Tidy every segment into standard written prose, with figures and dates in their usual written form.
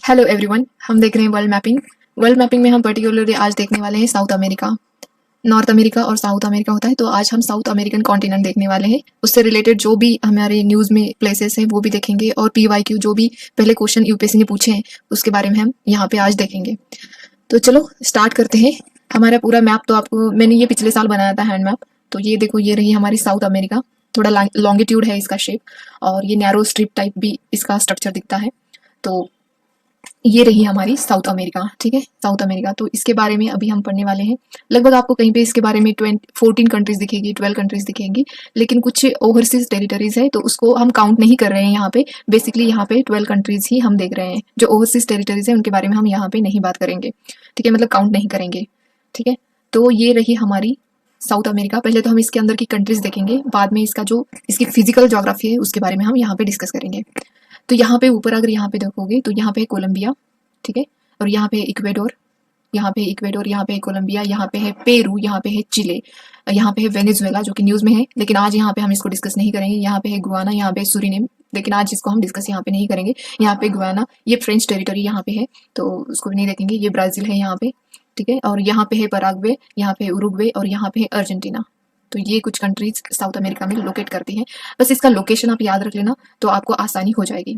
Hello everyone, हम देख रहे हैं वर्ल्ड मैपिंग। वर्ल्ड मैपिंग में हम पर्टिकुलरली आज देखने वाले हैं साउथ अमेरिका। नॉर्थ अमेरिका और साउथ अमेरिका होता है, तो आज हम साउथ अमेरिकन कॉन्टिनेंट देखने वाले हैं। उससे रिलेटेड जो भी हमारे न्यूज़ में प्लेसेस हैं वो भी देखेंगे, और PYQ जो भी पहले क्वेश्चन यूपीएससी ने पूछे हैं उसके बारे में हम यहाँ पे आज देखेंगे। तो चलो स्टार्ट करते हैं। हमारा पूरा मैप तो आपको मैंने ये पिछले साल बनाया था हैंड मैप। तो ये देखो, ये रही हमारी साउथ अमेरिका। थोड़ा लॉन्गिट्यूड है इसका शेप, और ये नैरो स्ट्रिप टाइप भी इसका स्ट्रक्चर दिखता है। तो ये रही हमारी साउथ अमेरिका। ठीक है, साउथ अमेरिका। तो इसके बारे में अभी हम पढ़ने वाले हैं। लगभग आपको कहीं पे इसके बारे में 14 कंट्रीज दिखेगी, 12 कंट्रीज दिखेंगी, लेकिन कुछ ओवरसीज टेरिटरीज है तो उसको हम काउंट नहीं कर रहे हैं यहाँ पे। बेसिकली यहाँ पे 12 कंट्रीज ही हम देख रहे हैं। जो ओवरसीज टेरिटरीज है उनके बारे में हम यहाँ पे नहीं बात करेंगे। ठीक है, मतलब काउंट नहीं करेंगे। ठीक है, तो ये रही हमारी साउथ अमेरिका। पहले तो हम इसके अंदर की कंट्रीज देखेंगे, बाद में इसका जो इसकी फिजिकल ज्योग्राफी है उसके बारे में हम यहाँ पे डिस्कस करेंगे। तो यहाँ पे ऊपर अगर यहाँ पे देखोगे तो यहाँ पे है कोलंबिया। ठीक है, और यहाँ पे है इक्वेडोर, यहाँ पे इक्वेडोर, यहाँ पे है कोलंबिया, यहाँ पे है पेरू, यहाँ पे है चिले, यहाँ पे है वेनेजुएला जो कि न्यूज़ में है, लेकिन आज यहाँ पे हम इसको डिस्कस नहीं करेंगे। यहाँ पे है गुआना, यहाँ पे है सूरीनेम, लेकिन आज इसको हम डिस्कस यहाँ पे नहीं करेंगे। यहाँ पे गुआना, ये फ्रेंच टेरिटरी यहाँ पे है तो उसको भी नहीं देखेंगे। ये ब्राज़ील है यहाँ पे। ठीक है, और यहाँ पे है पराग्वे, यहाँ पे है उरुग्वे, और यहाँ पे है अर्जेंटीना। तो ये कुछ कंट्रीज साउथ अमेरिका में लोकेट करती हैं। बस इसका लोकेशन आप याद रख लेना तो आपको आसानी हो जाएगी।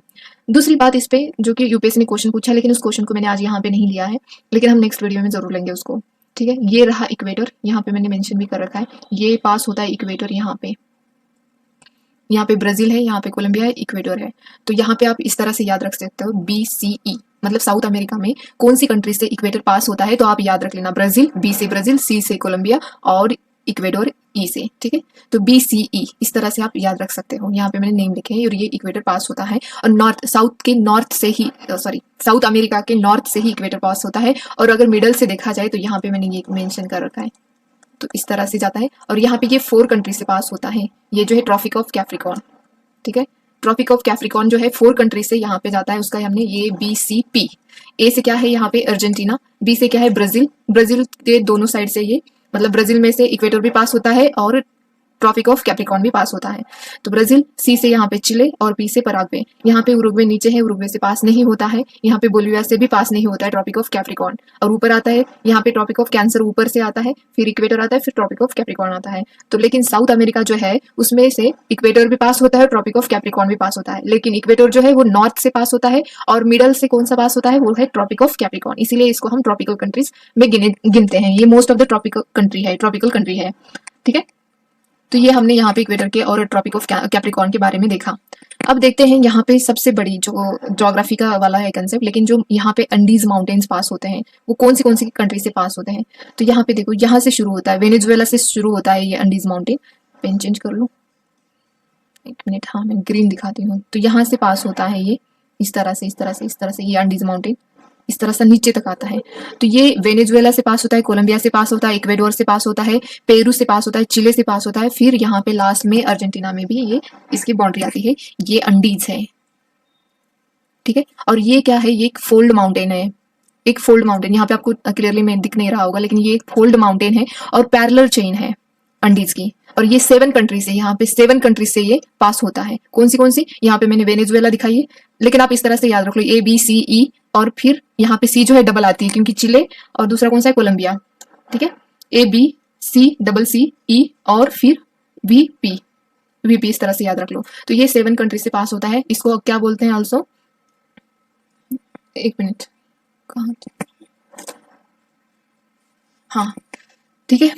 दूसरी बात इस पे, जो कि यूपीएससी ने क्वेश्चन पूछा है, लेकिन उस क्वेश्चन को मैंने आज यहाँ पे नहीं लिया है, लेकिन हम नेक्स्ट वीडियो में जरूर लेंगे उसको। ठीक है, ये रहा इक्वेटर, यहाँ पे मैंने मेंशन भी कर रखा है। ये पास होता है इक्वेटर यहाँ पे। यहाँ पे ब्राजील है, यहाँ पे कोलंबिया है, इक्वेडोर है। तो यहाँ पे आप इस तरह से याद रख सकते हो BCE, मतलब साउथ अमेरिका में कौन सी कंट्री से इक्वेटर पास होता है तो आप याद रख लेना। ब्राजील, B से ब्राजील, C से कोलंबिया, और इक्वेडोर E से। ठीक है, तो BCE इस तरह से आप याद रख सकते हो। यहाँ पे मैंने नेम लिखे हैं, और ये इक्वेटर पास होता है। और नॉर्थ साउथ के नॉर्थ से ही साउथ अमेरिका के नॉर्थ से ही इक्वेटर पास होता है। और अगर मिडल से देखा जाए तो यहाँ पे मैंने ये मेंशन कर रखा है, तो इस तरह से जाता है। और यहाँ पे ये 4 कंट्री से पास होता है। ये जो है ट्रॉपिक ऑफ कैप्रिकॉर्न। ठीक है, ट्रॉपिक ऑफ कैप्रिकॉर्न जो है 4 कंट्री से यहाँ पे जाता है। उसका हमने ये BCP। ए से क्या है यहाँ पे अर्जेंटीना, B से क्या है ब्राजील, ब्राजील के दोनों साइड से ये, मतलब ब्राजील में से इक्वेटर भी पास होता है और ट्रॉपिक ऑफ कैप्रिकॉर्न भी पास होता है। तो ब्राजील, C से यहाँ पे चिले, और P से पराग्वे। यहाँ पे उरुग्वे नीचे है, उरुग्वे से पास नहीं होता है। यहाँ पे बोलिविया से भी पास नहीं होता है ट्रॉपिक ऑफ कैप्रिकॉर्न। और ऊपर आता है यहाँ पे ट्रॉपिक ऑफ कैंसर, ऊपर से आता है, फिर इक्वेटर आता है, फिर ट्रॉपिक ऑफ कैप्रिकॉर्न आता है। तो लेकिन साउथ अमेरिका जो है उसमें से इक्वेटर भी पास होता है, ट्रॉपिक ऑफ कैप्रिकॉर्न भी पास होता है, लेकिन इक्वेटर जो है वो नॉर्थ से पास होता है, और मिडल से कौन सा पास होता है वो है ट्रॉपिक ऑफ कैप्रिकॉर्न। इसीलिए इसको हम ट्रॉपिकल कंट्रीज में गिनते हैं। ये most of the tropical country है। ठीक है, तो ये हमने यहाँ पे इक्वेटर के और ट्रॉपिक ऑफ कैप्रिकॉर्न के बारे में देखा। अब देखते हैं यहाँ पे सबसे बड़ी जो ज्योग्राफी का वाला है कंसेप्ट, लेकिन जो यहाँ पे अंडीज माउंटेन्स पास होते हैं वो कौन सी कंट्री से पास होते हैं। तो यहाँ पे देखो, यहाँ से शुरू होता है, वेनेजुएला से शुरू होता है ये अंडीज माउंटेन। पेन चेंज कर लो, एक मिनट। हाँ, मैं ग्रीन दिखाती हूँ। तो यहाँ से पास होता है ये इस तरह से ये अंडीज माउंटेन इस तरह से नीचे तक आता है। तो ये वेनेजुएला से पास होता है, कोलंबिया से पास होता है, इक्वेडोर से पास होता है, पेरू से पास होता है, चिले से पास होता है, फिर यहाँ पे लास्ट में अर्जेंटीना में भी ये इसकी बाउंड्री आती है। ये अंडीज है। ठीक है, और ये क्या है, ये एक फोल्ड माउंटेन है। एक फोल्ड माउंटेन यहाँ पे आपको क्लियरली में दिख नहीं रहा होगा, लेकिन ये एक फोल्ड माउंटेन है और पैरेलल चेन है अंडीज की। और ये 7 कंट्री से, यहाँ पे 7 कंट्री से ये पास होता है। कौन सी यहाँ पे मैंने वेनेजुएला दिखाई है, लेकिन आप इस तरह से याद रख लो ABCE, और फिर यहाँ पे C जो है डबल आती है क्योंकि चिले, और दूसरा कौन सा है कोलंबिया। ठीक है, ABCCCE और फिर VP इस तरह से याद रख लो। तो ये 7 कंट्री से पास होता है। इसको क्या बोलते हैं ऑल्सो, एक मिनट, कहाँ, हाँ ठीक है,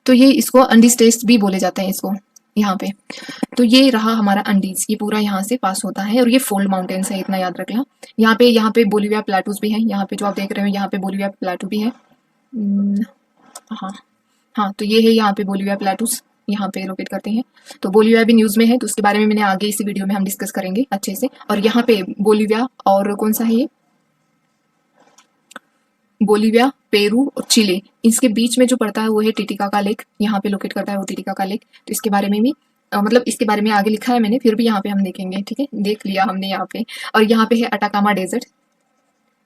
तो ये इसको अंडीज टेस्ट भी बोले जाते हैं इसको यहाँ पे। तो ये रहा हमारा अंडीज, ये पूरा यहाँ से पास होता है, और ये फोल्ड माउंटेन्स है, इतना याद रखना। यहाँ पे बोलिविया प्लेटूज भी है, यहाँ पे जो आप देख रहे हो यहाँ पे बोलिविया प्लेटू भी है। हाँ, तो ये है यहाँ पे बोलिविया प्लेटूज, यहाँ पे लोकेट करते हैं। तो बोलिविया भी न्यूज में है, तो उसके बारे में मैंने आगे इसी वीडियो में हम डिस्कस करेंगे अच्छे से। और यहाँ पे बोलिविया और कौन सा है ये, बोलिविया, पेरू और चिले, इसके बीच में जो पड़ता है वो है टिटिकाका लेक, यहाँ पे लोकेट करता है वो टिटिकाका लेक। तो इसके बारे में भी मतलब इसके बारे में आगे लिखा है मैंने, फिर भी यहाँ पे हम देखेंगे। ठीक है, देख लिया हमने यहाँ पे। और यहाँ पे है अटाकामा डेजर्ट।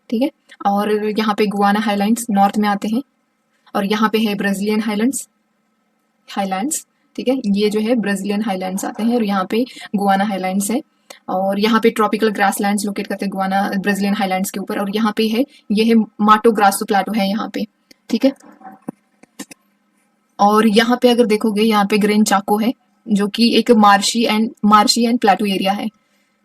ठीक है, और यहाँ पे गुआना हाईलैंड्स नॉर्थ में आते हैं, और यहाँ पे है ब्राजीलियन हाईलैंड्स। ठीक है, ये जो है ब्राजीलियन हाईलैंड्स आते हैं, और यहाँ पे गुआना हाईलैंड्स है। और यहाँ पे ट्रॉपिकल ग्रासलैंड्स लोकेट करते हैं गुआना ब्राजीलियन हाईलैंड्स के ऊपर। और यहाँ पे है, ये है माटो ग्रासो प्लाटो है यहाँ पे, ठीक है। और यहाँ पे अगर देखोगे, यहाँ पे ग्रेन चाको है जो कि एक मार्शी एंड प्लाटो एरिया है।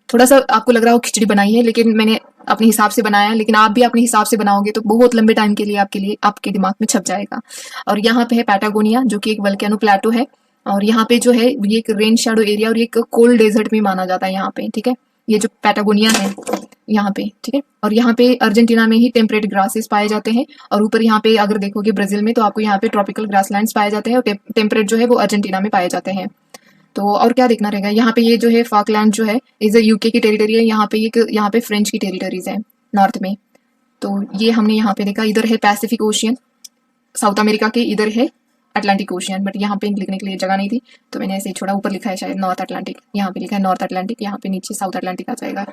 थोड़ा सा आपको लग रहा हो खिचड़ी बनाई है, लेकिन मैंने अपने हिसाब से बनाया है, लेकिन आप भी अपने हिसाब से बनाओगे तो बहुत लंबे टाइम के लिए आपके दिमाग में छप जाएगा। और यहाँ पे है पैटागोनिया जो कि एक वल्केनो प्लाटो है। और यहाँ पे जो है ये एक रेन शैडो एरिया और ये एक कोल्ड डेजर्ट में माना जाता है यहाँ पे, ठीक है। ये जो पैटागोनिया है यहाँ पे, ठीक है। और यहाँ पे अर्जेंटीना में ही टेम्परेट ग्रासेस पाए जाते हैं। और ऊपर यहाँ पे अगर देखोगे ब्राजील में, तो आपको यहाँ पे ट्रॉपिकल ग्रासलैंड्स पाए जाते हैं। और टेम्परेट जो है वो अर्जेंटीना में पाए जाते हैं। तो और क्या देखना रहेगा, यहाँ पे ये जो है फाकलैंड जो है इज यूके की टेरिटरी है। यहाँ पे फ्रेंच की टेरिटरीज है नॉर्थ में। तो ये हमने यहाँ पे देखा, इधर है पैसिफिक ओशियन साउथ अमेरिका के, इधर है अटलांटिक ओशियन, बट यहाँ पे लिखने के लिए जगह नहीं थी तो मैंने ऐसे ही छोड़ा। ऊपर लिखा है शायद नॉर्थ अटलांटिक, यहाँ पे लिखा है नॉर्थ अटलांटिक, यहाँ पे नीचे साउथ अटलांटिक आ जाएगा,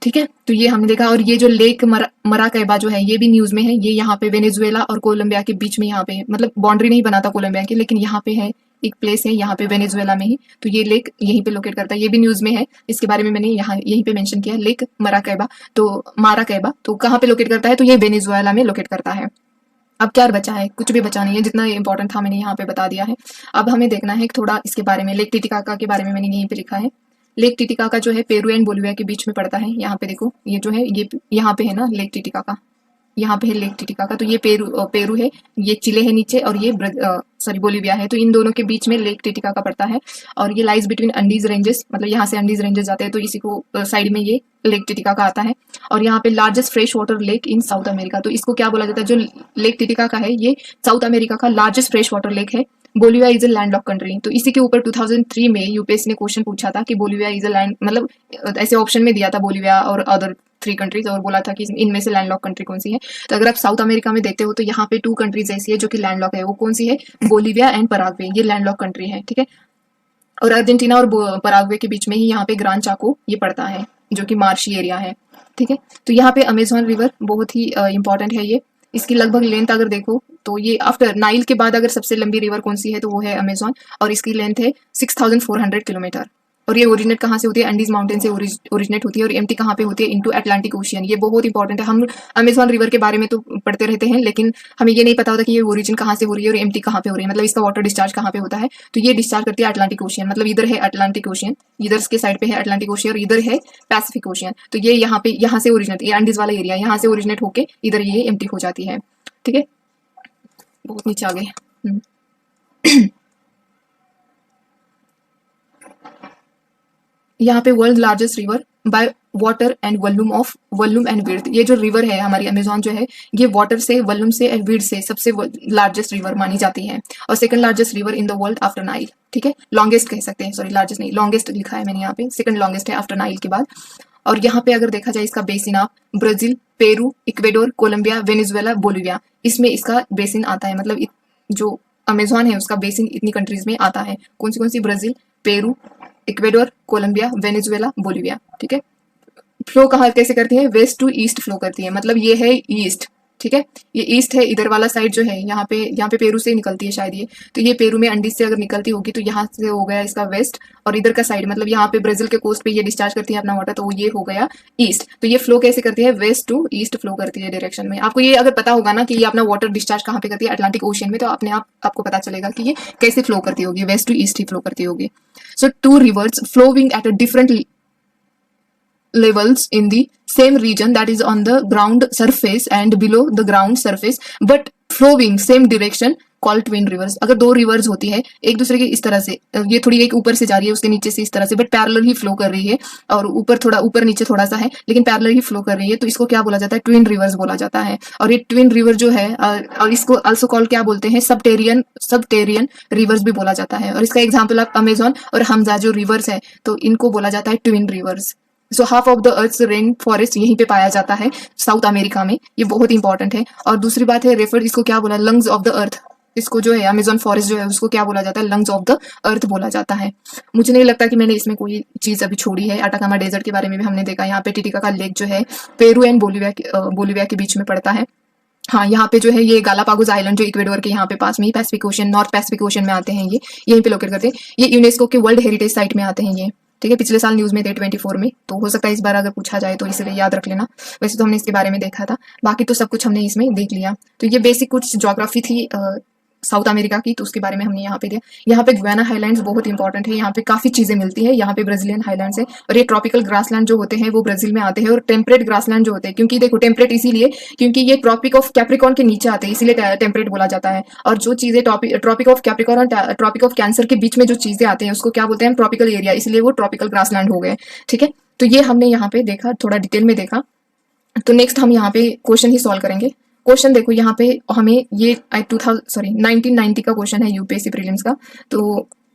ठीक है। तो ये हमने देखा। और ये जो लेक मराकैबा जो है ये भी न्यूज में है। ये यहाँ पे वेनेजुएला और कोलंबिया के बीच में, यहाँ पे मतलब बाउंड्री नहीं बनाता कोलंबिया की, लेकिन यहाँ पे है एक प्लेस है यहाँ पे वेनेजुएला में ही, तो ये लेक यहीं पे लोकेट करता है। ये भी न्यूज में है, इसके बारे में मैंने यहाँ यहीं पे मेंशन किया, लेक माराकैबा। तो कहाँ पे लोकेट करता है, तो ये वेनेजुएला में लोकेट करता है। अब क्या बचा है, कुछ भी बचा नहीं है, जितना इंपॉर्टेंट था मैंने यहाँ पे बता दिया है। अब हमें देखना है थोड़ा इसके बारे में, लेक टिटिकाका के बारे में मैंने यहीं पे लिखा है। लेक टिटिकाका जो है पेरू एंड बोलिविया के बीच में पड़ता है। यहाँ पे देखो, ये जो है ये यहाँ पे है ना लेक टिटिकाका, यहाँ पे है लेक टिटिकाका। तो ये पेरू है, ये चिले है नीचे, और ये बोलिविया है। तो इन दोनों के बीच में लेक टिटिकाका पड़ता है। और ये लाइज बिटवीन अंडीज रेंजेस, मतलब यहाँ से अंडीज रेंजेस जाते हैं, तो इसी को साइड में ये लेक टिटिकाका आता है। और यहाँ पे largest fresh water lake in South America, तो इसको क्या बोला जाता है, जो लेक टिटिकाका है ये साउथ अमेरिका का लार्जेस्ट फ्रेश वाटर लेक है। Bolivia is a landlocked country. तो इसी के ऊपर 2003 में यूपीएससी ने क्वेश्चन पूछा था कि बोलिविया इज अ लैंड, मतलब ऐसे ऑप्शन में दिया था बोलिविया और अदर 3 कंट्रीज, और बोला था कि इनमें से लैंडलॉक कंट्री कौन सी है। तो अगर आप साउथ अमेरिका में देखते हो तो यहाँ पे 2 कंट्रीज ऐसी है जो कि लैंडलॉक है। वो कौन सी है, बोलिविया एंड पराग्वे, ये लैंडलॉक कंट्री है, ठीक है। और अर्जेंटीना और पराग्वे के बीच में ही यहाँ पे ग्रान चाको ये पड़ता है, जो कि मार्शी एरिया है, ठीक है। तो यहाँ पे अमेजोन रिवर बहुत ही इंपॉर्टेंट है। ये इसकी लगभग लेंथ अगर देखो तो ये आफ्टर नाइल के बाद अगर सबसे लंबी रिवर कौन सी है तो वो है अमेजोन, और इसकी लेंथ है 6400 किलोमीटर। और ये ओरिजिनेट कहाँ से होती है, अंडीज माउंटेन से ओरिजिनेट होती है। और एम्प्टी कहाँ पे होती है, इनटू अटलांटिक ओशियन। ये बहुत इंपॉर्टेंट है। हम अमेजोन रिवर के बारे में तो पढ़ते रहते हैं, लेकिन हमें ये नहीं पता होता कि ये ओरिजिन कहाँ से हो रही है और एम्प्टी कहाँ पे हो रही है, मतलब इसका वाटर डिस्चार्ज कहाँ पे होता है। तो ये डिस्चार्ज करती है अटलांटिक ओशियन, मतलब इधर है अटलांटिक ओशियन, इधर के साइड पे है अटलांटिक ओशियन और इधर है पैसिफिक ओशियन। तो ये यहाँ से ओरिजिनेट, ये अंडीज वाला एरिया यहाँ से ओरिजिनेट होके इधर ये एम्प्टी हो जाती है, ठीक है। बहुत नीचे आ गए। यहाँ पे world largest river by water and volume and width. ये जो रिवर है हमारी अमेजोन जो है, ये वाटर से, वॉल्यूम से एंड विड्थ से सबसे लार्जेस्ट रिवर मानी जाती है। और second largest river in the world after Nile, ठीक है। लॉन्गेस्ट कह सकते हैं, सॉरी लार्जेस्ट नहीं, लॉन्गेस्ट लिखा है मैंने यहाँ पे, सेकंड लॉन्गेस्ट है आफ्टर नाइल के बाद। और यहाँ पे अगर देखा जाए इसका basin of Brazil, Peru, Ecuador, Colombia, Venezuela, Bolivia, इसमें इसका बेसिन आता है। मतलब जो अमेजोन है उसका बेसिन इतनी कंट्रीज में आता है। कौन सी, Brazil, Peru, Ecuador, Colombia, Venezuela, Bolivia, ठीक है। फ्लो कहाँ कैसे करती है, वेस्ट टू ईस्ट फ्लो करती है, मतलब ये है ईस्ट, ठीक है। ये ईस्ट है, इधर वाला साइड जो है यहाँ पे पेरू से निकलती है शायद ये, तो ये पेरू में अंडीज से अगर निकलती होगी तो यहाँ से हो गया इसका वेस्ट। और इधर का साइड मतलब यहाँ पे ब्राजील के कोस्ट पे ये डिस्चार्ज करती है अपना वाटर, तो ये हो गया ईस्ट। तो ये फ्लो कैसे करती है, वेस्ट टू ईस्ट फ्लो करती है डायरेक्शन में। आपको ये अगर पता होगा ना कि ये अपना वाटर डिस्चार्ज कहाँ पे करती है, अटलांटिक ओशियन में, तो अपने आपको पता चलेगा कि ये कैसे फ्लो करती होगी, वेस्ट टू ईस्ट ही फ्लो करती होगी। So 2 rivers flowing at a different levels in the same region, that is on the ground surface and below the ground surface, but flowing same direction, called twin rivers। अगर 2 reverse होती है एक दूसरे के इस तरह से, ये थोड़ी एक ऊपर से जा रही है उसके नीचे से इस तरह से, बट पैरेलल ही फ्लो कर रही है, और ऊपर नीचे थोड़ा सा है लेकिन पैरेलल ही फ्लो कर रही है, तो इसको क्या बोला जाता है, ट्विन रिवर्स बोला जाता है। और ये ट्विन रिवर जो है, और इसको आल्सो कॉल क्या बोलते हैं, सबटेरियन रिवर्स भी बोला जाता है। और इसका एग्जाम्पल आप अमेजोन और हमजा जो रिवर्स है, तो इनको बोला जाता है twin reverse. So half of the earth rain forest यहीं पे पाया जाता है साउथ अमेरिका में, ये बहुत इंपॉर्टेंट है। और दूसरी बात है रेफर, इसको क्या बोला, लंग्स ऑफ द अर्थ। इसको जो है अमेजोन फॉरेस्ट जो है उसको क्या बोला जाता है, लंग्स ऑफ द अर्थ बोला जाता है। मुझे नहीं लगता कि मैंने इसमें कोई चीज अभी छोड़ी है। अटाकामा डेजर्ट के बारे में भी हमने देखा, यहाँ पे टिटिकाका लेक जो है पेरू एंड बोलिविया के बीच में पड़ता है। हाँ, यहाँ पे जो है ये गालापागोस आइलैंड जो इक्वेडोर के यहाँ पे पास में ही Pacific Ocean, north Pacific Ocean में आते हैं, ये यहीं पे लोकेट करते हैं। ये यूनेस्को के वर्ल्ड हेरिटेज साइट में आते हैं ये, ठीक है, पिछले साल न्यूज़ में थे 24 में, तो हो सकता है इस बार अगर पूछा जाए तो इसलिए याद रख लेना। वैसे तो हमने इसके बारे में देखा था, बाकी तो सब कुछ हमने इसमें देख लिया। तो ये बेसिक कुछ ज्योग्राफी थी साउथ अमेरिका की, तो उसके बारे में हमने यहाँ पे दिया। यहाँ पे ग्वाना हाईलैंड्स बहुत इंपॉर्टेंट है, यहाँ पे काफी चीजें मिलती है। यहाँ पे ब्राजीलियन हाईलैंड्स है, और ये ट्रॉपिकल ग्रासलैंड जो होते हैं वो ब्राजील में आते हैं, और टेम्परेट ग्रासलैंड जो होते हैं, क्योंकि देखो टेम्परेट इसीलिए क्योंकि ये ट्रॉपिक ऑफ कैप्रिकॉर्न के नीचे आते हैं, इसीलिए टेम्परेट बोला जाता है। और जो चीजें ट्रॉपिक ऑफ कैप्रिकॉर्न और ट्रॉपिक ऑफ कैंसर के बीच में जो चीजें आते हैं उसको क्या बोलते हैं, ट्रॉपिकल एरिया, इसलिए वो ट्रॉपिकल ग्रासलैंड हो गए। ठीक है, तो ये हमने यहाँ पे देखा, थोड़ा डिटेल में देखा। तो नेक्स्ट हम यहाँ पे क्वेश्चन ही सॉल्व करेंगे। क्वेश्चन देखो यहाँ पे हमें ये 1990 का क्वेश्चन है यूपीएससी प्रीलिम्स का।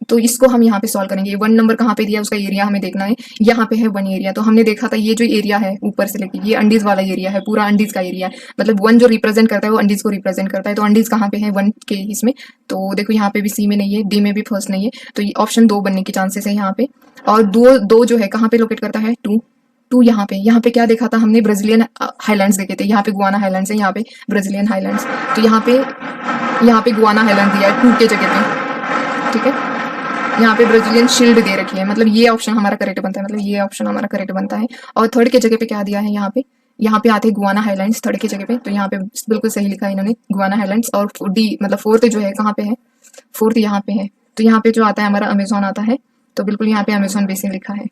तो इसको हम यहाँ पे सॉल्व करेंगे। 1 नंबर कहाँ पे दिया, उसका एरिया हमें देखना है। यहाँ पे है 1 एरिया, तो हमने देखा था ये जो एरिया है ऊपर से लेके ये अंडीज वाला एरिया है, पूरा अंडीज का एरिया है। मतलब 1 जो रिप्रेजेंट करता है वो अंडीज को रिप्रेजेंट करता है। तो अंडीज कहाँ पे है 1 के इसमें, तो देखो यहाँ पे भी सी में नहीं है, डी में भी फर्स्ट नहीं है, तो ये ऑप्शन 2 बनने की चांसेस है यहाँ पे। और दो जो है कहाँ पे लोकेट करता है, 2 यहाँ पे क्या देखा था हमने, ब्राजीलियन हाईलैंड्स देखे थे। यहाँ पे गुआना हाईलैंड्स है, यहाँ पे ब्राजीलियन हाईलैंड्स। तो यहाँ पे गुआना हाईलैंड दिया है 2 के जगह पे। ठीक है, यहाँ पे ब्राजीलियन शील्ड दे रखी है, मतलब ये ऑप्शन हमारा करेक्ट बनता है। और थर्ड के जगह पे क्या दिया है, यहाँ पे आते हैं गुआना हाईलैंड्स थर्ड की जगह पे। तो यहाँ पे बिल्कुल सही लिखा है इन्होंने, गुआना हाईलैंड्स। और डी मतलब 4th जो है कहाँ पे है, 4th यहाँ पे है। तो यहाँ पे जो आता है हमारा अमेजोन आता है, तो बिल्कुल यहाँ पे अमेजोन बेसिन लिखा है।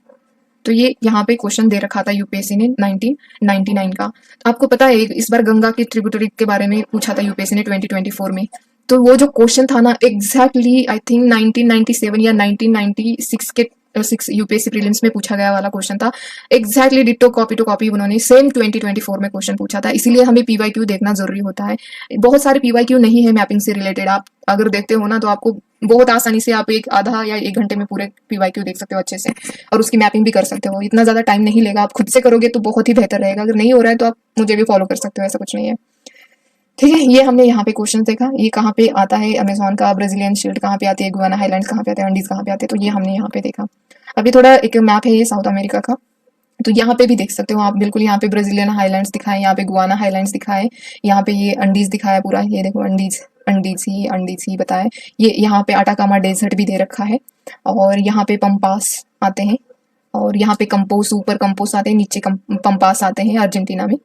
तो ये यहाँ पे क्वेश्चन दे रखा था यूपीएससी ने 1999 का। तो आपको पता है इस बार गंगा की ट्रिब्यूटरी के बारे में पूछा था यूपीएससी ने 2024 में। तो वो जो क्वेश्चन था ना एग्जैक्टली आई थिंक 1997 या 1996 के 6 यूपीएससी प्रीलिम्स में पूछा गया वाला क्वेश्चन था। Exactly ditto copy to copy उन्होंने सेम 2024 में क्वेश्चन पूछा था। इसीलिए हमें पीवाईक्यू देखना जरूरी होता है। बहुत सारे पीवाईक्यू नहीं है मैपिंग से रिलेटेड, आप अगर देखते हो ना तो आपको बहुत आसानी से आप आधा या 1 घंटे में पूरे पीवाईक्यू देख सकते हो अच्छे से, और उसकी मैपिंग भी कर सकते हो। इतना ज्यादा टाइम नहीं लेगा, आप खुद से करोगे तो बहुत ही बेहतर रहेगा। अगर नहीं हो रहा है तो आप मुझे भी फॉलो कर सकते हो, ऐसा कुछ नहीं है। ठीक है, ये हमने यहाँ पे क्वेश्चन देखा, ये कहाँ पे आता है अमेजोन का, ब्राजीलियन शील्ड कहाँ पे आती है, गुआना हाईलैंड्स कहाँ पे आते हैं, अंडीज कहाँ पे आते हैं। तो ये हमने यहाँ पे देखा। अभी थोड़ा एक मैप है ये साउथ अमेरिका का, तो यहाँ पे भी देख सकते हो आप, बिल्कुल यहाँ पे ब्राजीलियन हाईलैंड्स दिखाए, यहाँ पे गुआना हाईलैंड्स दिखाए, यहाँ पे ये अंडीज दिखाया पूरा। ये देखो अंडीज ही बताए। ये यहाँ पे अटाकामा डेजर्ट भी दे रखा है, और यहाँ पे पंपास आते हैं, और यहाँ पे कंपोस, ऊपर कंपोस आते हैं, नीचे पंपास आते हैं अर्जेंटीना में।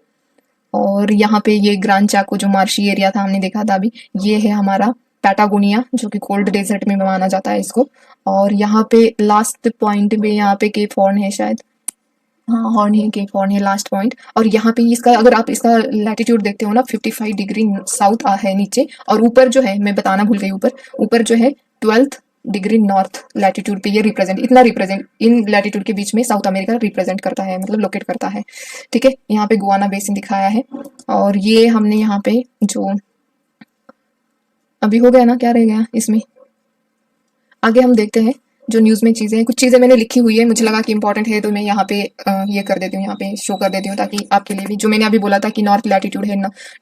और यहाँ पे ये ग्रांड चाको जो मार्शी एरिया था हमने देखा था अभी, ये है हमारा पैटागोनिया जो कि कोल्ड डेजर्ट में माना जाता है इसको। और यहाँ पे लास्ट पॉइंट में यहाँ पे केप हॉर्न है शायद, हाँ हॉर्न है, केप हॉर्न है लास्ट पॉइंट। और यहाँ पे इसका अगर आप इसका लैटिट्यूड देखते हो ना 55 डिग्री साउथ है नीचे, और ऊपर जो है मैं बताना भूल गई, ऊपर जो है 12 डिग्री नॉर्थ लैटिट्यूड पे ये रिप्रेजेंट इन लैटिट्यूड के बीच में साउथ अमेरिका रिप्रेजेंट करता है, मतलब लोकेट करता है। ठीक है, यहाँ पे गुआना बेसिन दिखाया है। और ये हमने यहाँ पे जो अभी हो गया ना, क्या रह गया इसमें, आगे हम देखते हैं जो न्यूज में चीजें हैं। कुछ चीजें मैंने लिखी हुई है, मुझे लगा कि इंपॉर्टेंट है तो मैं यहाँ पे ये कर देती हूँ, यहाँ पे शो कर देती हूँ, ताकि आपके लिए भी, जो मैंने अभी बोला था कि नॉर्थ लैटिट्यूड है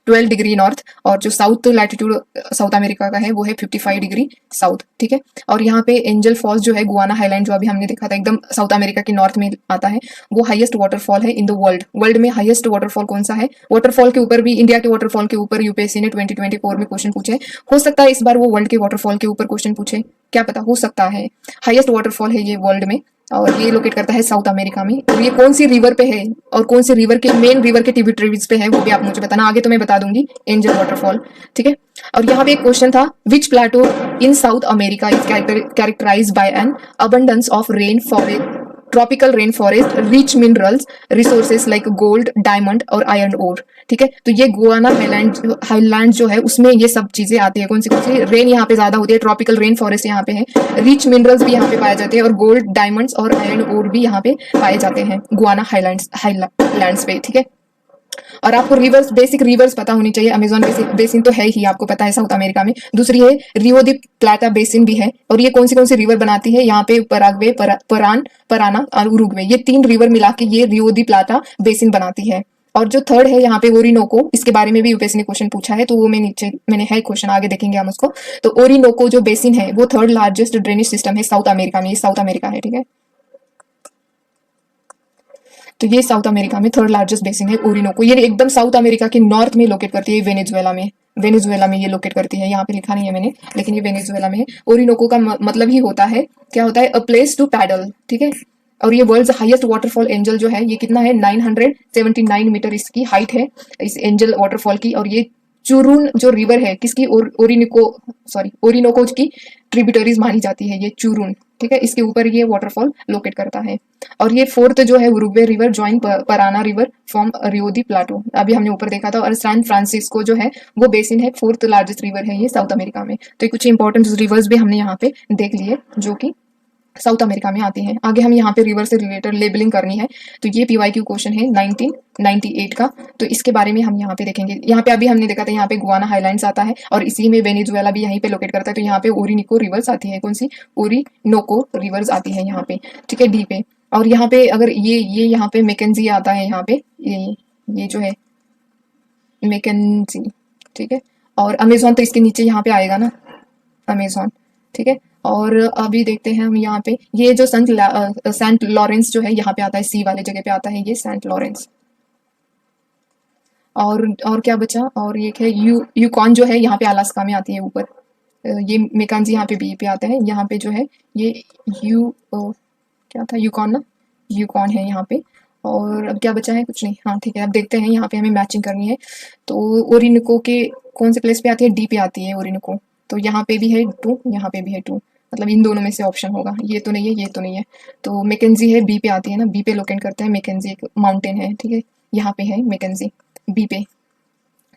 12 डिग्री नॉर्थ, और जो साउथ लैटिट्यूड साउथ अमेरिका का है वो है 55 डिग्री साउथ। ठीक है, और यहाँ पे एंजल फॉल्स जो है गुआना हाईलैंड जो अभी हमने देखा था एकदम साउथ अमेरिका के नॉर्थ में आता है, वो हाईएस्ट वाटरफॉल है इन द वर्ल्ड में हाईएस्ट वाटरफॉल कौन सा है। वाटरफॉल के ऊपर भी, इंडिया के वाटरफॉल के ऊपर यूपीएससी ने 2024 में क्वेश्चन पूछे। हो सकता है इस बार वो वर्ल्ड के वाटरफॉल के ऊपर क्वेश्चन पूछे, क्या पता, हो सकता है। हाईएस्ट वाटरफॉल है ये वर्ल्ड में, और ये लोकेट करता है साउथ अमेरिका में। और ये कौन सी रिवर पे है और कौन सी रिवर के मेन रिवर के ट्रिब्यूटरीज पे है वो भी आप मुझे बताना, आगे तो मैं बता दूंगी एंजल वाटरफॉल। ठीक है, और यहाँ पे एक क्वेश्चन था, which plateau in South America is characterized by an abundance of rain forest, tropical rain forest, rich minerals resources like gold, diamond और आयरन ओर। ठीक है, तो ये गुआना हाईलैंड जो है उसमें ये सब चीजें आती है। कौन सी रेन यहाँ पे ज्यादा होती है, ट्रॉपिकल रेन फॉरेस्ट यहाँ पे है, रिच मिनरल्स भी यहाँ पे पाए जाते हैं, और गोल्ड, डायमंड्स और आयरन ओर भी यहाँ पे पाए जाते हैं गुआना हाईलैंड्स पे। ठीक है, और आपको रिवर्स, बेसिक रिवर्स पता होनी चाहिए। अमेजोन बेसिन तो है ही, आपको पता है साउथ अमेरिका में। दूसरी है रियो दी प्लाटा बेसिन भी है, और ये कौन सी रिवर बनाती है, यहाँ पे पराग्वे, पराना और उरुग्वे, ये 3 रिवर मिला के ये रियो दी प्लाटा बेसिन बनाती है। और जो थर्ड है यहाँ पे ओरिनोको, इसके बारे में भी यूपीएससी ने क्वेश्चन पूछा है, तो वो मैंने है क्वेश्चन, आगे देखेंगे हम उसको। तो ओरिनोको जो बेसिन है वो 3rd लार्जेस्ट ड्रेनेज सिस्टम है साउथ अमेरिका में, ये साउथ अमेरिका है। ठीक है, तो ये साउथ अमेरिका में 3rd लार्जेस्ट बेसिन है ओरिनोको। ये एकदम साउथ अमेरिका के नॉर्थ में लोकेट करती है, वेनेजुएला में ये लोकेट करती है। यहाँ पे लिखा नहीं है मैंने, लेकिन ये वेनेजुएला में है। ओरिनोको का मतलब ही होता है, क्या होता है, अ प्लेस टू पैडल। ठीक है, और ये वर्ल्ड्स हाईएस्ट वाटरफॉल एंजल जो है ये कितना है 979 मीटर इसकी हाइट है इस एंजल वाटरफॉल की। और ये चुरून जो रिवर है किसकी ओरिनोको की ट्रिब्यूटरीज मानी जाती है ये चुरून, ठीक है। इसके ऊपर ये वाटरफॉल लोकेट करता है। और ये फोर्थ जो है Uruguay river join Parana river from Rio the Plato, अभी हमने ऊपर देखा था। और सैन फ्रांसिस्को जो है वो बेसिन है, फोर्थ लार्जेस्ट रिवर है ये साउथ अमेरिका में। तो कुछ इंपॉर्टेंट रिवर्स भी हमने यहाँ पे देख लिए जो कि साउथ अमेरिका में आती हैं। आगे हम यहाँ पे रिवर से रिलेटेड लेबलिंग करनी है, तो ये PYQ क्वेश्चन है 1998 का। तो इसके बारे में हम यहाँ पे देखेंगे। यहाँ पे अभी हमने देखा था यहाँ पे गुआना हाईलैंड्स आता है और इसी में वेनेजुएला भी यहीं पे लोकेट करता है। तो यहाँ पे ओरिनिको रिवर्स आती है, कौन सी ओरिनोको रिवर्स आती है यहाँ पे, ठीक है, डी पे। और यहाँ पे अगर ये यहाँ पे मैकेंजी आता है, यहाँ पे ये जो है मैकेंजी, ठीक है। और अमेजोन तो इसके नीचे यहाँ पे आएगा ना, अमेजोन, ठीक है। और अभी देखते हैं हम यहाँ पे ये जो सेंट लॉरेंस जो है यहाँ पे आता है, सी वाले जगह पे आता है ये सेंट लॉरेंस। और क्या बचा, और ये है यूकॉन जो है यहाँ पे अलास्का में आती है ऊपर। ये मेकांजी यहाँ पे बी पे आता है। यहाँ पे जो है ये क्या था, यूकॉन ना, यूकॉन है यहाँ पे। और अब क्या बचा है, कुछ नहीं, हाँ ठीक है। अब देखते हैं यहाँ पे हमें मैचिंग करनी है। तो ओरिनिको के कौन से प्लेस पे आती है, डी पे आती है ओरिनिको। तो यहाँ पे भी है 2, यहाँ पे भी है 2, मतलब इन दोनों में से ऑप्शन होगा। ये तो नहीं है, ये तो नहीं है। तो मैकेंजी है, बी पे आती है ना, बी पे लोकेट करता है मैकेंजी, एक माउंटेन है, ठीक है। यहाँ पे है मैकेंजी बी पे।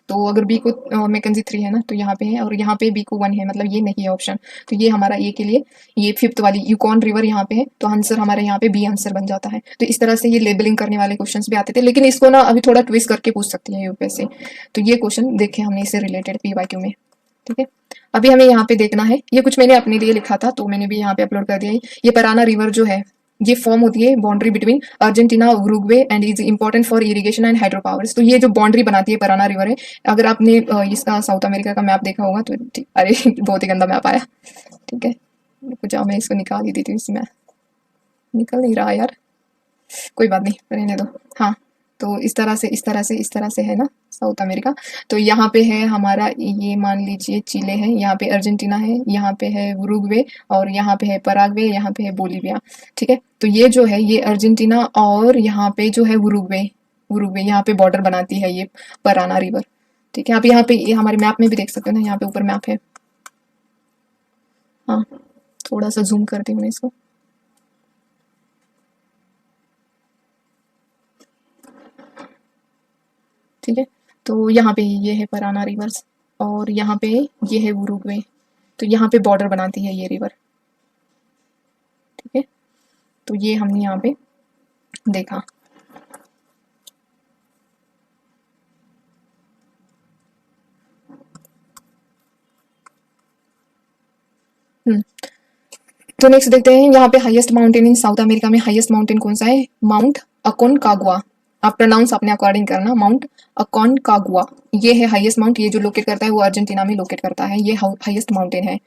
तो अगर बी को मैकेंजी 3 है ना, तो यहाँ पे है, और यहाँ पे बी को 1 है, मतलब ये नहीं है ऑप्शन। तो ये हमारा ए के लिए ये 5th वाली यूकॉन रिवर यहाँ पे है, तो आंसर हमारे यहाँ पे बी आंसर बन जाता है। तो इस तरह से ये लेबलिंग करने वाले क्वेश्चंस भी आते थे, लेकिन इसको ना अभी थोड़ा ट्विस्ट करके पूछ सकती है यूपीएससी। तो ये क्वेश्चन देखे हमने इससे रिलेटेड PYQ में, ठीक है। अभी हमें यहाँ पे देखना है, ये कुछ मैंने अपने लिए लिखा था तो मैंने भी यहाँ पे अपलोड कर दिया है। ये पराना रिवर जो है ये फॉर्म होती है boundary between Argentina Uruguay and is important for irrigation and hydro powers. तो ये जो बाउंड्री बनाती है पराना रिवर है, अगर आपने इसका साउथ अमेरिका का मैप देखा होगा तो अरे बहुत ही गंदा मैप आया, ठीक है। कुछ मैं इसको निकाल ही देती हूँ, इसमें निकल नहीं रहा यार, कोई बात नहीं, रहने दो। हाँ, तो इस तरह से है ना साउथ अमेरिका। तो यहाँ पे है हमारा, ये मान लीजिए चिले है, यहाँ पे अर्जेंटीना है, यहाँ पे है उरुग्वे, और यहाँ पे है पराग्वे, यहाँ पे है बोलीविया, ठीक है। तो ये जो है ये अर्जेंटीना और यहाँ पे जो है उरुग्वे यहाँ पे बॉर्डर बनाती है ये पराना रिवर, ठीक है। आप यहाँ पे ये हमारे मैप में भी देख सकते हो ना, यहाँ पे ऊपर मैप है। हाँ, थोड़ा सा जूम करती हूँ इसको। ठीक है, तो यहाँ पे ये है पराना रिवर्स और यहाँ पे ये है उरुग्वे। तो यहाँ पे बॉर्डर बनाती है ये रिवर, ठीक है। तो ये हमने यहाँ पे देखा। तो नेक्स्ट देखते हैं यहाँ पे highest mountain in South America में हाईएस्ट माउंटेन कौन सा है, माउंट अकोनकागुआ। आप प्रोनाउंस अपने अकॉर्डिंग करना, माउंट अकोनकागुआ ये है हाईएस्ट माउंट। ये जो लोकेट करता है वो अर्जेंटीना में लोकेट करता है, ये हाईएस्ट माउंटेन है।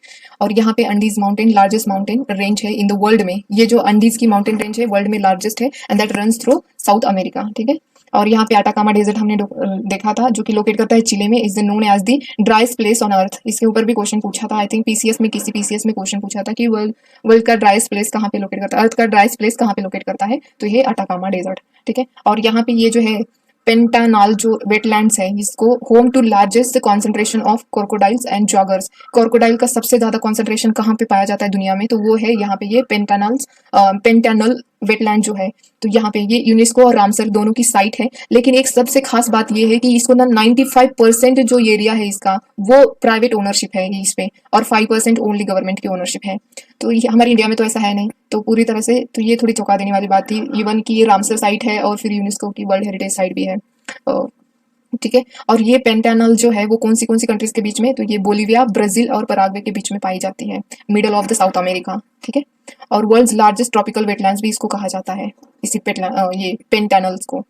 और यहाँ पे undies mountain largest mountain range है इन द वर्ल्ड में। ये जो अंडीज की माउंटेन रेंज है वर्ल्ड में लार्जेस्ट है and that runs through south America, ठीक है। और यहाँ पे अटाकामा डेजर्ट हमने देखा था जो कि लोकेट करता है चिले में, is known as the driest place on earth. इसके ऊपर भी क्वेश्चन पूछा था, आई थिंक PCS में, किसी PCS में क्वेश्चन पूछा था कि वर्ल्ड का ड्राइस्ट प्लेस कहाँ पे लोकेट करता है, अर्थ का ड्राइस्ट प्लेस कहाँ पे लोकेट करता है, तो ये अटाकामा डेजर्ट, ठीक है। और यहाँ पे ये जो है पेंटानाल जो वेटलैंड्स है, इसको home to largest concentration of crocodiles and jaguars. Crocodile का सबसे ज्यादा कॉन्सेंट्रेशन कहाँ पे पाया जाता है दुनिया में, तो वो है यहाँ पे ये पेंटानल वेटलैंड जो है। तो यहाँ पे ये यूनेस्को और रामसर दोनों की साइट है। लेकिन एक सबसे खास बात ये है कि इसको ना 95% जो एरिया है इसका वो प्राइवेट ओनरशिप है इस पे, और 5% ओनली गवर्नमेंट की ओनरशिप है। तो ये हमारे इंडिया में तो ऐसा है नहीं, तो पूरी तरह से तो ये थोड़ी चौंका देने वाली बात थी। इवन की ये रामसर साइट है और फिर यूनेस्को की वर्ल्ड हेरिटेज साइट भी है, ठीक है। और ये पेंटानल जो है वो कौन सी कंट्रीज के बीच में, तो ये बोलीविया, ब्राजील और पराग्वे के बीच में पाई जाती है, middle of the south America, ठीक है। और वर्ल्ड्स लार्जेस्ट ट्रॉपिकल वेटलैंड्स भी इसको कहा जाता है, इसी ये पेंटानल्स को।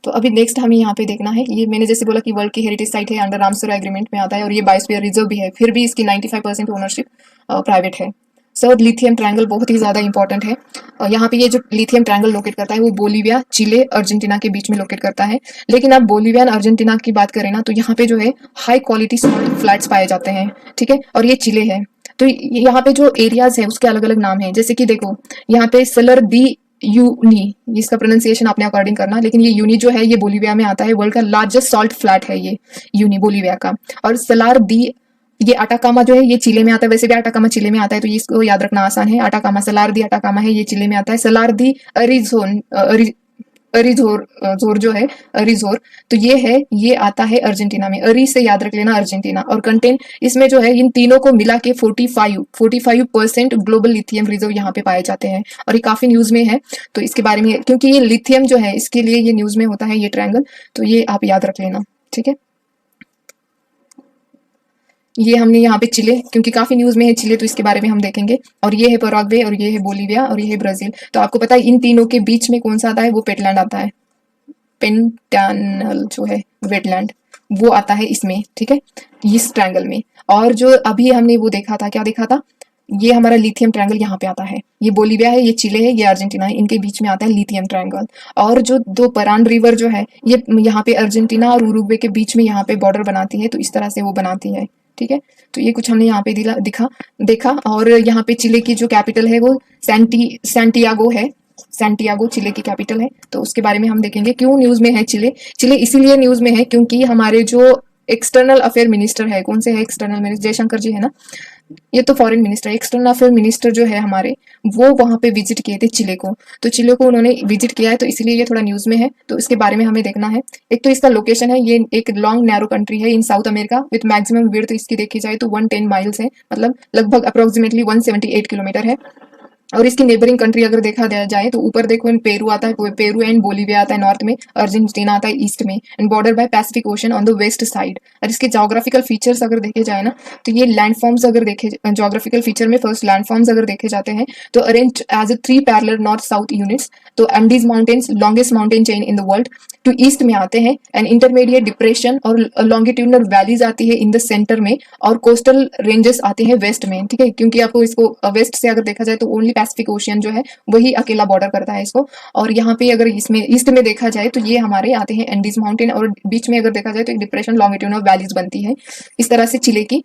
तो अभी नेक्स्ट हमें यहाँ पे देखना है, ये मैंने जैसे बोला कि वर्ल्ड की हेरिटेज साइट है, अंडर रामसर एग्रीमेंट में आता है, और ये बायोस्फीयर रिजर्व भी है, फिर भी इसकी 95% ओनरशिप प्राइवेट है। सर लिथियम ट्रायंगल बहुत ही ज्यादा इंपॉर्टेंट है। यहाँ पे ये जो लिथियम ट्रायंगल लोकेट करता है वो बोलीविया, चिले, अर्जेंटीना के बीच में लोकेट करता है। लेकिन आप बोलीविया और अर्जेंटीना की बात करें ना, तो यहाँ पे जो है हाई क्वालिटी सॉल्ट फ्लैट्स पाए जाते हैं, ठीक है। और ये चिले है। तो यहाँ पे जो एरियाज है उसके अलग अलग नाम है, जैसे कि देखो यहाँ पे सलर दी यूनी, इसका प्रोनाउंसिएशन आपने अकॉर्डिंग करना, लेकिन ये यूनी जो है ये बोलीविया में आता है। वर्ल्ड का लार्जेस्ट सॉल्ट फ्लैट है ये यूनी बोलीविया का। और सलार दी, ये अटाकामा जो है ये चिले में आता है। वैसे भी अटाकामा चिले में आता है, तो ये इसको याद रखना आसान है। अटाकामा, सलार दी अटाकामा है, ये चिले में आता है। सलार दी अरिजोन, अरिजोर, जोर जो है अरिजोर, तो ये आता है अर्जेंटीना में। अरी से याद रख लेना अर्जेंटीना। और कंटेंट इसमें जो है इन तीनों को मिला के 45% ग्लोबल लिथियम रिजर्व यहाँ पे पाए जाते हैं। और ये काफी न्यूज में है, तो इसके बारे में, क्योंकि ये लिथियम जो है इसके लिए ये न्यूज में होता है ये ट्रायंगल, तो ये आप याद रख लेना, ठीक है। ये हमने यहाँ पे चिले, क्योंकि काफी न्यूज में है चिले, तो इसके बारे में हम देखेंगे। और ये है पराग्वे, और ये है बोलीविया, और ये है ब्राजील। तो आपको पता है इन तीनों के बीच में कौन सा आता है, वो पेटलैंड आता है। पेंटानल जो है वेटलैंड, वो आता है इसमें, ठीक है, इस ट्रायंगल में। और जो अभी हमने वो देखा था, क्या देखा था, ये हमारा लिथियम ट्रायंगल यहाँ पे आता है। ये बोलीविया है, ये चिले है, ये अर्जेंटीना है, इनके बीच में आता है लिथियम ट्रायंगल। और जो दो परान रिवर जो है ये यहाँ पे अर्जेंटीना और उरुग्वे के बीच में यहाँ पे बॉर्डर बनाती है, तो इस तरह से वो बनाती है, ठीक है। तो ये कुछ हमने यहाँ पे देखा। और यहाँ पे चिले की जो कैपिटल है वो सैंटियागो है। सैंटियागो चिले की कैपिटल है, तो उसके बारे में हम देखेंगे। क्यों न्यूज में है चिले? चिले इसीलिए न्यूज में है क्योंकि हमारे जो एक्सटर्नल अफेयर मिनिस्टर है, कौन से है एक्सटर्नल मिनिस्टर, जयशंकर जी है ना, ये तो foreign minister, external affair minister जो है हमारे, वो वहां पे विजिट किए थे चिले को। तो चिले को उन्होंने विजिट किया है, तो इसीलिए ये थोड़ा न्यूज में है, तो इसके बारे में हमें देखना है। एक तो इसका लोकेशन है, ये एक लॉन्ग नैरो कंट्री है in South America with maximum width इसकी देखी जाए तो 110 माइल्स है, मतलब लगभग अप्रोक्सीमेटली 178 किलोमीटर है। और इसकी नेबरिंग कंट्री अगर देखा जाए तो ऊपर देखो पेरू आता है, पेरू एंड बोलीविया आता है नॉर्थ में, अर्जेंटीना आता है ईस्ट में, and border by Pacific ocean on the west side. और इसके जोग्राफिकल फीचर्स अगर देखे जाए ना, तो ये लैंडफॉर्म्स अगर देखे, जोग्राफिकल फीचर में फर्स्ट लैंडफॉर्म्स अगर देखे जाते हैं तो arrange as a 3 parallel north south units. तो Andes mountains longest mountain chain in the world to east में आते हैं, एंड इंटरमीडिएट डिप्रेशन और लॉन्गिट्यूडनल वैलीज आती है इन द सेंटर में, और कोस्टल रेंजेस आते हैं वेस्ट में, ठीक है। क्योंकि आपको इसको वेस्ट से अगर देखा जाए तो ओनली पैसिफिक ओशियन जो है वही अकेला बॉर्डर करता है इसको। और यहाँ पे अगर इसमें ईस्ट में देखा जाए तो ये हमारे आते हैं एंडीज माउंटेन, और बीच में अगर देखा जाए तो एक डिप्रेशन लॉन्गिट्यूडनल वैलीज बनती है। इस तरह से चिले की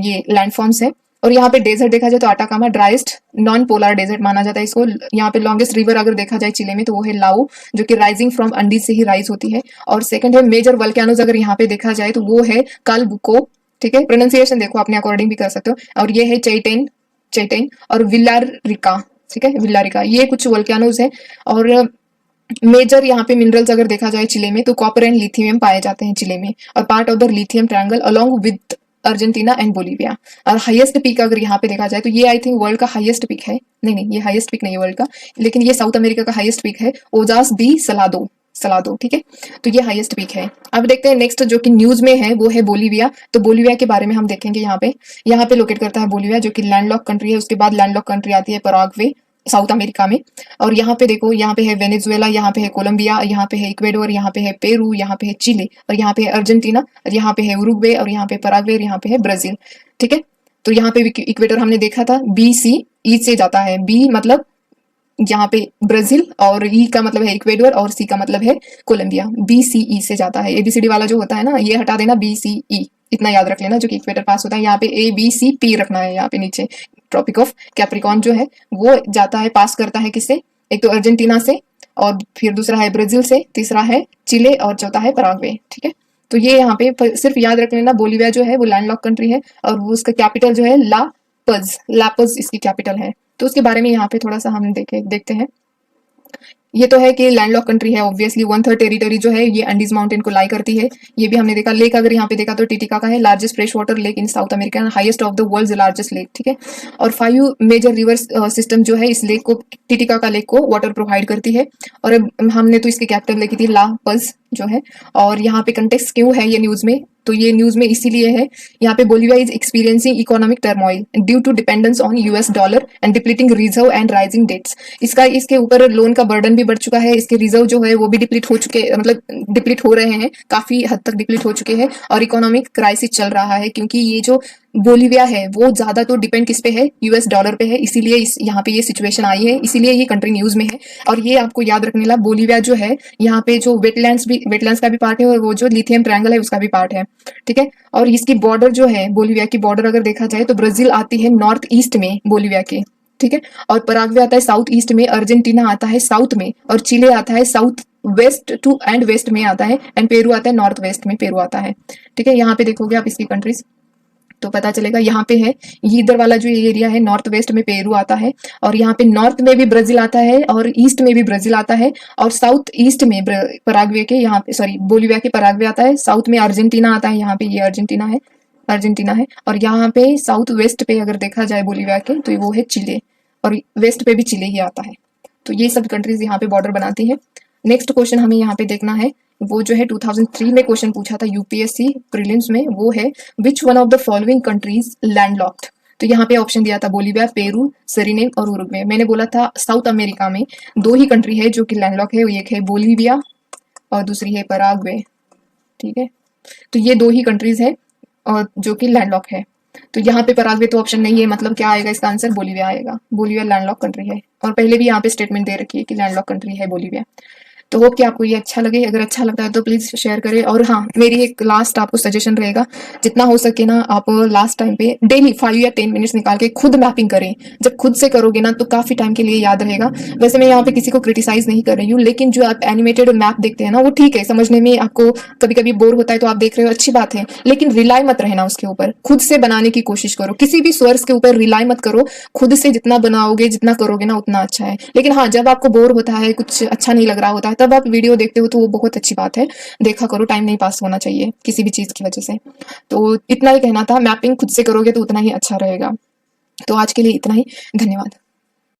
ये लैंडफॉर्म्स है। और यहाँ पे डेजर्ट देखा जाए तो Atacama driest non polar desert माना जाता है इसको। यहाँ पे लॉन्गेस्ट रिवर अगर देखा जाए चिले में तो वो है लाओ, जो कि राइजिंग फ्रॉम अंडीज से ही राइज होती है। और सेकंड है मेजर वल्केनोज, अगर यहाँ पे देखा जाए तो वो है कालबुको, ठीक है, प्रोनाउंसिएशन देखो अपने अकॉर्डिंग भी कर सकते हो। और ये है चैटेन और विल्लारिका, ठीक है, विल्लारिका, ये कुछ वल्केनोज है। और मेजर यहाँ पे मिनरल्स अगर देखा जाए चिले में तो कॉपर एंड लिथियम पाए जाते हैं चिले में, और part of the lithium triangle along with Argentina and Bolivia. और हाईएस्ट पीक अगर यहाँ पे देखा जाए तो ये आई थिंक वर्ल्ड का हाईएस्ट पीक है, नहीं ये हाईएस्ट पीक नहीं है वर्ल्ड का, लेकिन ये साउथ अमेरिका का हाईएस्ट पीक है, ओजास दी सलादो, ठीक है। तो ये हाईएस्ट पीक है। अब देखते हैं नेक्स्ट जो कि न्यूज में है वो है बोलीविया। तो बोलीविया के बारे में हम देखेंगे। यहाँ पे लोकेट करता है बोलीविया, जो कि लैंडलॉक कंट्री है। उसके बाद लैंडलॉक कंट्री आती है पराग्वे साउथ अमेरिका में। और यहाँ पे देखो, यहाँ पे है वेनेजुएला, यहाँ पे है कोलंबिया, यहाँ पे है इक्वेडोर, यहाँ पे है पेरू, यहाँ पे है चिले, और यहाँ पे है अर्जेंटीना, और यहाँ पे है उरुग्वे, और यहाँ पे पराग्वे, और यहाँ पे है ब्राजील, ठीक है। तो यहाँ पे इक्वेडोर हमने देखा था, बी सी ई से जाता है। बी मतलब यहाँ पे ब्राजील, और ई का मतलब है इक्वेडोर, और सी का मतलब है कोलंबिया। बी सी ई से जाता है। एबीसीडी वाला जो होता है ना, ये हटा देना, बी सी ई इतना याद रख लेना, जो कि इक्वेटर पास होता है। यहाँ पे ए बी सी पी रखना है। यहाँ पे नीचे ट्रॉपिक ऑफ कैप्रिकॉन जो है वो जाता है, पास करता है किससे, एक तो अर्जेंटीना से, और फिर दूसरा है ब्राजील से, तीसरा है चिले, और चौथा है पराग्वे, ठीक है। तो ये यहाँ पे सिर्फ याद रख लेना, बोलीविया जो है वो लैंडलॉक कंट्री है, और वो उसका कैपिटल जो है लापज इसकी कैपिटल है। तो उसके बारे में यहाँ पे थोड़ा सा हम देखते हैं। ये तो है कि लैंडलॉक कंट्री है, ऑब्वियसली 1/3 टेरिटरी जो है ये अंडीज माउंटेन को लाई करती है। ये भी हमने देखा। लेक अगर यहाँ पे देखा तो टिटिका का है, largest fresh water lake in South America, highest of the world's largest lake, ठीक है। और 5 मेजर रिवर सिस्टम जो है इस लेक को, टिटिका का लेक को वाटर प्रोवाइड करती है। और अब हमने तो इसकी कैपिटल लिखी थी ला पज जो है। और यहाँ पे कंटेक्स्ट क्यों है ये न्यूज में, तो ये न्यूज में इसीलिए है, यहाँ पे Bolivia is experiencing economic turmoil due to dependence on US dollar and depleting reserve and rising debts. इसके ऊपर लोन का बर्डन भी बढ़ चुका है, इसके रिजर्व जो है वो भी डिप्लीट हो चुके, मतलब डिप्लीट हो रहे हैं, काफी हद तक डिप्लीट हो चुके हैं, और इकोनॉमिक क्राइसिस चल रहा है, क्योंकि ये जो बोलीविया है वो ज्यादा तो डिपेंड किस पे है, यूएस डॉलर पे है। इसीलिए यहाँ पे ये सिचुएशन आई है, इसीलिए ये कंट्री न्यूज में है। और ये आपको याद रखने ला, बोलीविया जो है यहाँ पे जो वेटलैंड्स का भी पार्ट है, और वो जो लिथियम ट्रायंगल है उसका भी पार्ट है, ठीक है। और इसकी बॉर्डर जो है, बोलीविया की बॉर्डर अगर देखा जाए तो ब्राजील आती है नॉर्थ ईस्ट में बोलीविया के, ठीक है। और पराग्वे आता है साउथ ईस्ट में, अर्जेंटीना आता है साउथ में, और चिले आता है south west to and west में आता है, एंड पेरू आता है नॉर्थ वेस्ट में, पेरू आता है। ठीक है, यहाँ पे देखोगे आप इसकी कंट्रीज तो पता चलेगा। यहाँ पे है ये इधर वाला जो एरिया है नॉर्थ वेस्ट में पेरू आता है, और यहाँ पे नॉर्थ में भी ब्राजील आता है, और ईस्ट में भी ब्राजील आता है, और साउथ ईस्ट में पराग्वे के यहाँ पे सॉरी बोलिविया के पराग्वे आता है, साउथ में अर्जेंटीना आता है, यहाँ पे ये अर्जेंटीना है, और यहाँ पे साउथ वेस्ट पे अगर देखा जाए बोलिविया के तो वो है चिले, और वेस्ट पे भी चिले ही आता है। तो ये सब कंट्रीज यहाँ पे बॉर्डर बनाती है। नेक्स्ट क्वेश्चन हमें यहाँ पे देखना है, वो जो है 2003 में क्वेश्चन पूछा था यूपीएससी प्रीलिम्स में, वो है which one of the following countries landlocked. तो यहाँ पे ऑप्शन दिया था बोलिविया, पेरू, सरीनेम और उरुग्वे। मैंने बोला था साउथ अमेरिका में 2 ही कंट्री है जो कि लैंडलॉक है, एक है बोलिविया और दूसरी है पराग्वे। ठीक है, तो ये 2 ही कंट्रीज है और जो कि लैंडलॉक है। तो यहाँ पे पराग्वे तो ऑप्शन नहीं है, मतलब क्या आएगा इसका आंसर, बोलिविया आएगा। बोलिविया लैंडलॉक कंट्री है, और पहले भी यहाँ पे स्टेटमेंट दे रखी है कि लैंडलॉक कंट्री है बोलिविया। तो होप कि आपको ये अच्छा लगे। अगर अच्छा लगता है तो प्लीज शेयर करें। और हाँ, मेरी एक लास्ट आपको सजेशन रहेगा, जितना हो सके ना आप लास्ट टाइम पे डेली 5 या 10 मिनट्स निकाल के खुद मैपिंग करें। जब खुद से करोगे ना तो काफी टाइम के लिए याद रहेगा। वैसे मैं यहाँ पे किसी को क्रिटिसाइज नहीं कर रही हूँ, लेकिन जो आप एनिमेटेड मैप देखते हैं ना वो ठीक है, समझने में आपको कभी कभी बोर होता है तो आप देख रहे हो, अच्छी बात है, लेकिन रिलाई मत रहना उसके ऊपर। खुद से बनाने की कोशिश करो, किसी भी सोर्स के ऊपर रिलाई मत करो। खुद से जितना बनाओगे, जितना करोगे ना उतना अच्छा है। लेकिन हाँ, जब आपको बोर होता है, कुछ अच्छा नहीं लग रहा होता है, तब आप वीडियो देखते हो तो वो बहुत अच्छी बात है, देखा करो। टाइम नहीं पास होना चाहिए किसी भी चीज की वजह से। तो इतना ही कहना था, मैपिंग खुद से करोगे तो उतना ही अच्छा रहेगा। तो आज के लिए इतना ही, धन्यवाद।